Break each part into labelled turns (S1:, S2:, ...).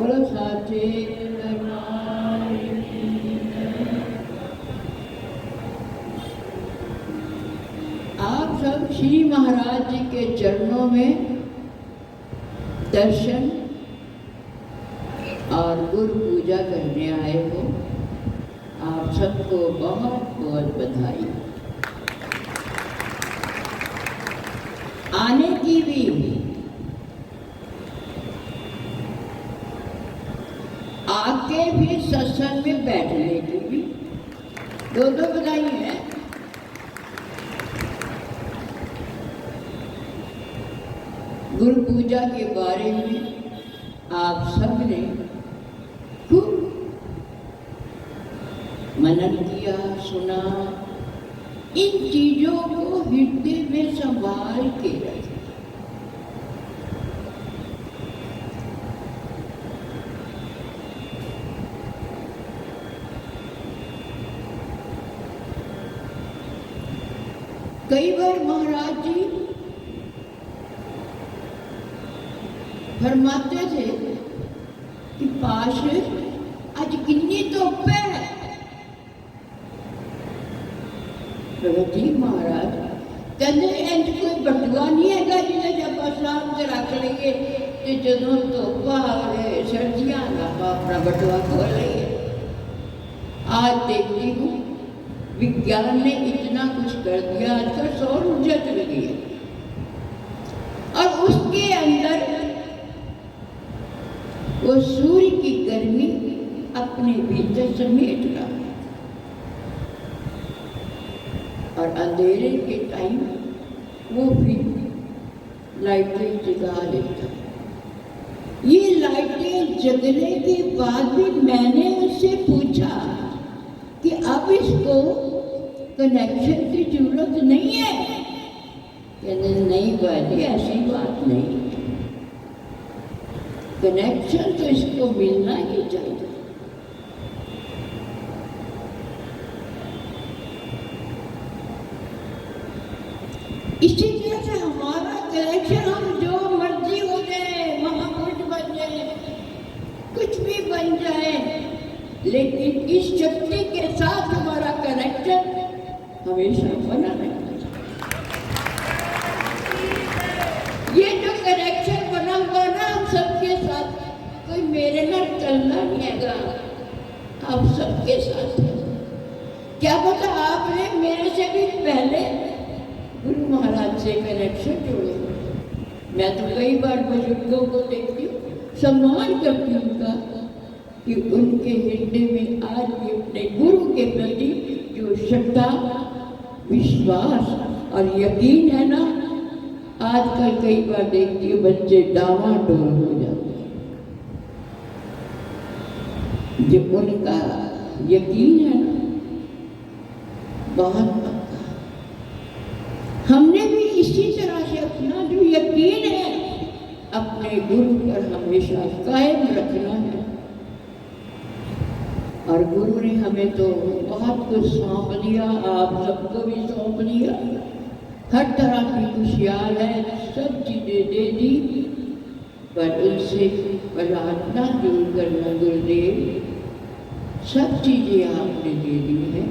S1: बोलो साचे दरबार की जय। आप सब श्री महाराज जी के चरणों में दर्शन और गुरु पूजा करने आए हो। आप सबको बहुत बहुत बधाई। आने की भी, आके भी सत्संग में बैठने की भी दो दो बधाई है। गुरु पूजा के बारे में आप सब ने खूब मनन किया, सुना। इन चीजों को हृदय में संभाल के रखें। कई बार महाराज जी फरमाते थे कि पाश आज कितनी धुप है। प्रभु महाराज कहते इंज कोई बटुआ नहीं है जिन्हें जब आसाम से रख लेंगे तो जो धुप आए सर्दियां आप अपना बटुआ खोल लेंगे। आज देखती हूँ विज्ञान ने इतना कुछ कर दिया, आजकल सौर ऊर्जा चल गई है और उसके अंदर वो सूर्य की गर्मी अपने भीतर समेट रहा है और अंधेरे के टाइम वो फिर लाइटें जगा देता है। ये लाइटें जगने के बाद भी मैंने उससे पूछा कि अब इसको कनेक्शन की जरूरत नहीं है। कहते नहीं बाजी, ऐसी बात नहीं, कनेक्शन तो इसको मिलना ही चाहिए। इसी तरह से हमारा कनेक्शन, हम जो मर्जी हो जाए, महापुरुष बन जाए, कुछ भी बन जाए, लेकिन इस शक्ति के साथ हमारा कनेक्शन हमेशा बना रहना चाहिए। ये जो कनेक्शन बना हुआ ना हम सबके साथ, कोई मेरे ना चलना नहीं है, आप सबके साथ है। क्या पता आपने मेरे से भी पहले गुरु महाराज से कनेक्शन जोड़े। मैं तो कई बार बुजुर्गों को देखती हूँ, सम्मान करती हूँ उनका कि उनके हृदय में आज भी अपने गुरु के प्रति जो श्रद्धा, विश्वास और यकीन है ना। आजकल कई बार देखती हूँ बच्चे डावाडोल हो जाते हैं। जो उनका यकीन है ना बहुत पक्का। हमने भी इसी तरह से अपना जो यकीन है अपने गुरु पर हमेशा कायम रखना है। और गुरु ने हमें तो बहुत कुछ सौंप दिया, आप सबको भी सौंप दिया। हर तरह की खुशियाल है, सब चीजें दे दी, पर उनसे प्रार्थना दूर करना गुरुदेव। सब चीजें आपने दे दी है।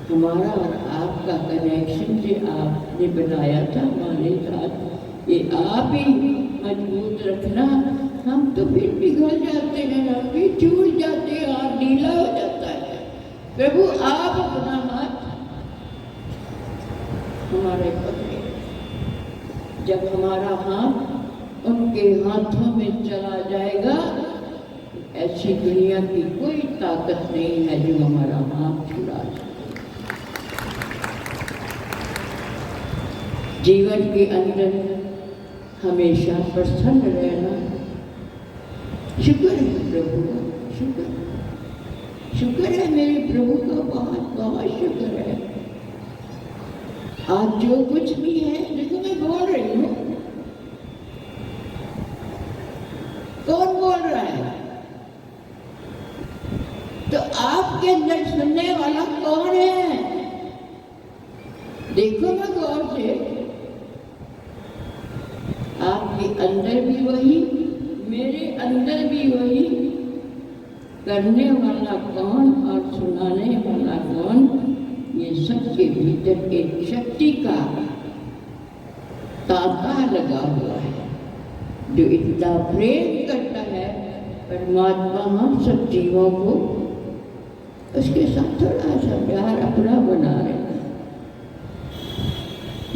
S1: हमारा और आपका कनेक्शन जो आपने बनाया था हमारे साथ, ये आप ही मजबूत रखना। हम तो फिर पिघल जाते हैं, हम भी टूट जाते हैं और ढीला हो जाता है। प्रभु आप अपना हाथ हमारे पकड़े। जब हमारा हाथ उनके हाथों में चला जाएगा, ऐसी दुनिया की कोई ताकत नहीं है जो हमारा हाथ छुड़ा सके। जीवन के अंदर हमेशा प्रसन्न रहना। शुक्र है प्रभु का, शुक्र है मेरे प्रभु का, बहुत बहुत शुक्र है। आज जो कुछ भी है, देखो मैं बोल रही हूँ, कौन बोल रहा है? तो आपके अंदर सुनने वाला कौन है? देखो ना गौर से, आपके अंदर भी वही, मेरे अंदर भी वही, करने वाला कौन और सुनाने वाला कौन, ये सबके भीतर एक शक्ति का तांता लगा हुआ है जो इतना प्रेम करता है परमात्मा हम सब जीवों को, उसके साथ थोड़ा सा प्यार अपना बना रहे हैं।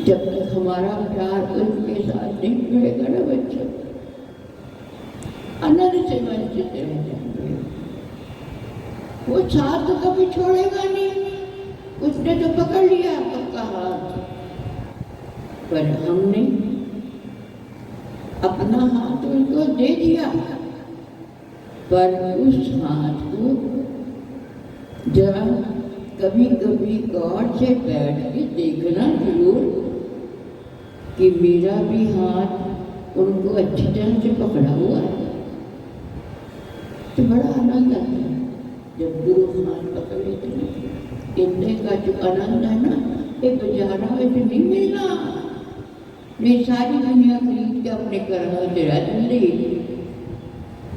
S1: जब तक हमारा प्यार उनके साथ नहीं जुड़ेगा ना बच्चों, आनंद से वंचित रह जाएंगे। वो साथ तो कभी छोड़ेगा नहीं, उसने तो पकड़ लिया पक्का हाथ, पर हमने अपना हाथ उनको दे दिया। पर उस हाथ को जरा कभी कभी गौर से बैठ के देखना जरूर कि मेरा भी हाथ उनको अच्छी तरह से पकड़ा हुआ है। तो बड़ा आनंद आता है जब गुरु हाथ पकड़ लेते हैं। कहने का जो आनंद है ना, ये बाजारों में तो नहीं मिलना। नहीं, सारी दुनिया खरीद के अपने घरों से रहते,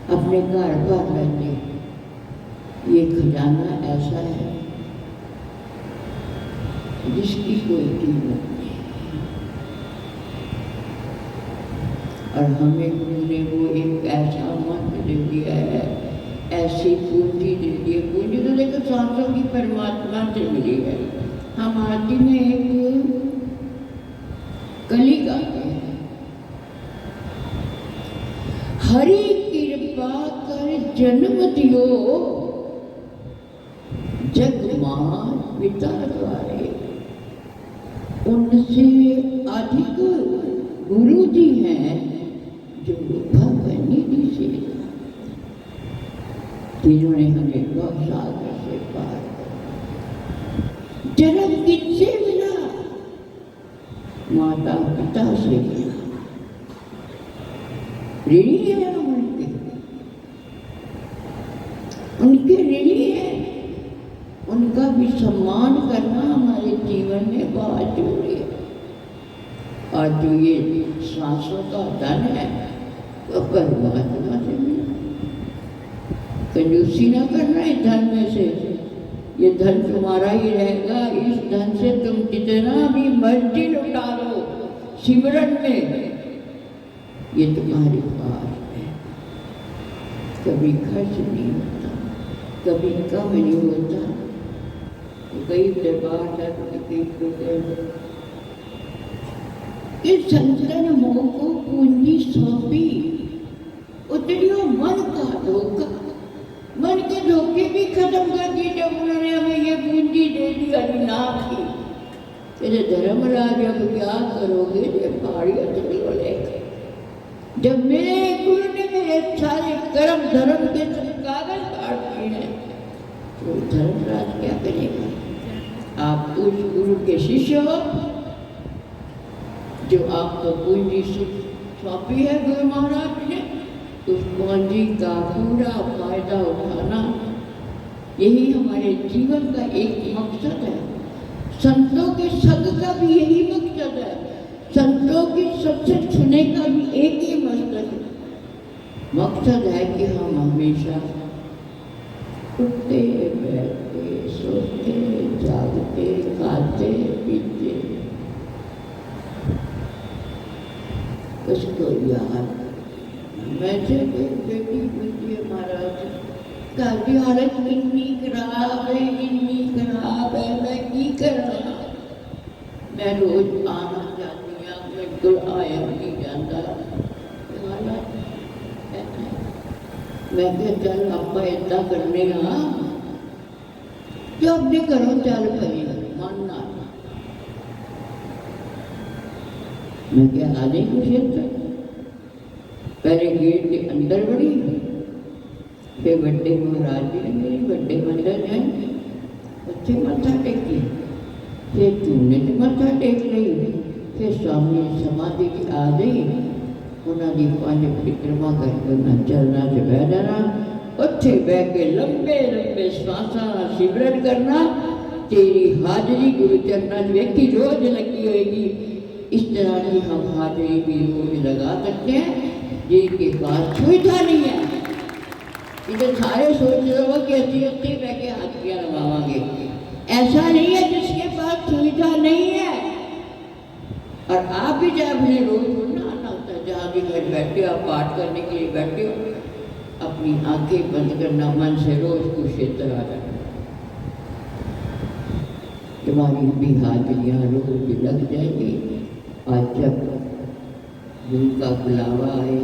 S1: अपने घर पर रहते। ये खजाना ऐसा है जिसकी कोई कीमत नहीं, और हमें उन्होंने वो एक ऐसा मंत्र दे दिया है, ऐसी पूंजी दे दी है। पूंजी तो देखो सांसों की परमात्मा से मिली है। हम आरती में एक कली गाते हैं, हरि कृपा कर जन्म दियो, जग मात पिता द्वारे, उनसे अधिक गुरु जी हैं जो भगवनिधि से, जिन्होंने हमें गौसागर से पार जन्म किससे मिला, माता पिता से मिला। ऋणी है हम उनके ऋणी है। उनका भी सम्मान करना हमारे जीवन में बहुत जरूरी है। और जो ये सांसों का धन है वो परमात्मा से मिला। कंजूसी ना करना इस धन में से, ये धन तुम्हारा ही रहेगा। इस धन से तुम जितना भी मर्जी लुटा लो सिमरन में, ये तुम्हारे पास है। कभी खर्च नहीं होता, कभी कम नहीं होता। कई दरबार जाकर इस संतन मोह को पूंजी सौंपी, उतरियो मन का धोखा। मन के धोखे भी खत्म कर दिए जब उन्होंने हमें ये पूंजी दे दी हरिनाम की। तेरे धर्मराज अब क्या करोगे जब पहाड़ी अतरी को लेकर। जब मेरे गुरु ने मेरे सारे कर्म धर्म के सब कागज काट दिए हैं, तो धर्मराज क्या करेगा। आप उस गुरु के शिष्य हो जो आपको पूंजी सौंपी है गुरु महाराज ने। उस पूंजी का पूरा फायदा उठाना, यही हमारे जीवन का एक मकसद है। संतों के संग का भी यही मकसद है। संतों के सत्संग सुनने का भी एक ही मकसद है कि हम हमेशा उठते बैठते सोते जागते खाते पीते उसको याद। वैसे बेटी पूछती है महाराज घर की हालत इतनी खराब है, इतनी खराब है, मैं की करा। मैं रोज आना चाहती हूँ, बिल्कुल आया नहीं जाता। मैं क्या चल आप इदा करने जो अपने घरों चल पई मानना। मैं क्या आ जाए कुछ पहले गेट के अंदर बढ़ी, फिर बड़े महाराज जी ने मेरी बड़े मंदिर है उत्थे मत्था टेकी, फिर तुमने तो मत्था टेक ली, फिर स्वामी समाधि की आ गई। उन्होंने 5 परिक्रमा करके उन्हें चलना से बह जाना, उत्थे बह के लंबे लंबे श्वासा सिमरन करना। तेरी हाजरी गुरु चरणा व्यक्ति रोज लगी होगी। इस तरह की हम हाजरी भी रोज लगा सकते हैं। जिनके पास सुविधा नहीं है इधर सारे सोच रहे हो कि अच्छी बह के हाथियाँ लगावांगे। ऐसा नहीं है जिसके पास सुविधा नहीं है। और आप भी जब अपने रोज ना आना होता है, जहाँ भी घर बैठे हो, आप पाठ करने के लिए बैठे हो, अपनी आंखें बंद करना, मन से रोज कुछ क्षेत्र आ जाना। तुम्हारी भी हाजिरियाँ रोज लग जाएगी। आज जब गुरु का बुलावा आए,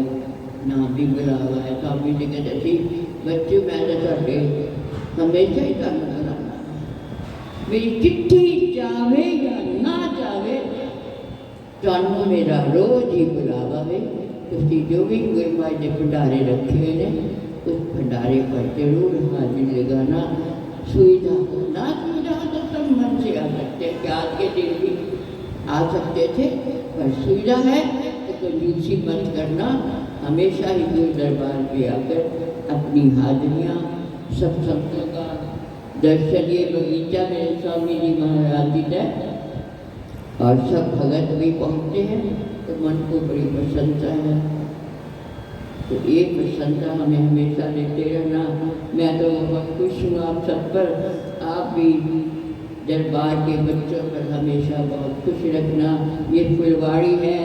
S1: ना भी बुलावा है, स्वामी जी कहते थे बच्चे मैं तो हमेशा ही काम कराना, मेरी चिट्ठी जावे या ना जावे, ਤੁਹਾਨੂੰ मेरा रोज ही बुलावा है। ਤੁਸੀਂ जो भी गुरमाई के भंडारे रखे हुए हैं, उस भंडारे पर जरूर हाजिर लगाना। सुविधा हो ना सुविधा हो तो सब मन से आ सकते हैं, क्या आज के दिन भी आ सकते थे, पर सुविधा है तो कंजूसी मत करना। हमेशा ही गुरु दरबार पे आकर अपनी हाजिरियाँ, सत्संगों का दर्शन, ये बगीचा मेरे स्वामी जी महाराज जी है और सब भगत भी पहुँचते हैं, तो मन को बड़ी प्रसन्नता है। तो ये प्रसन्नता हमें हमेशा लेते रहना। मैं तो बहुत खुश हूँ आप सब पर, आप भी दरबार के बच्चों पर हमेशा बहुत खुश रखना। ये फुलवाड़ी है,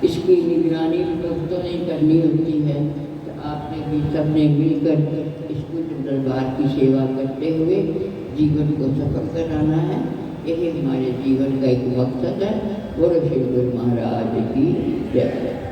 S1: इसकी निगरानी भक्तों ने करनी होती है, तो आपने भी सबने मिलकर इसको दरबार की सेवा करते हुए जीवन को सफल कराना है। यही हमारे जीवन का एक मकसद है। बोलो श्री गुरु महाराज की जय।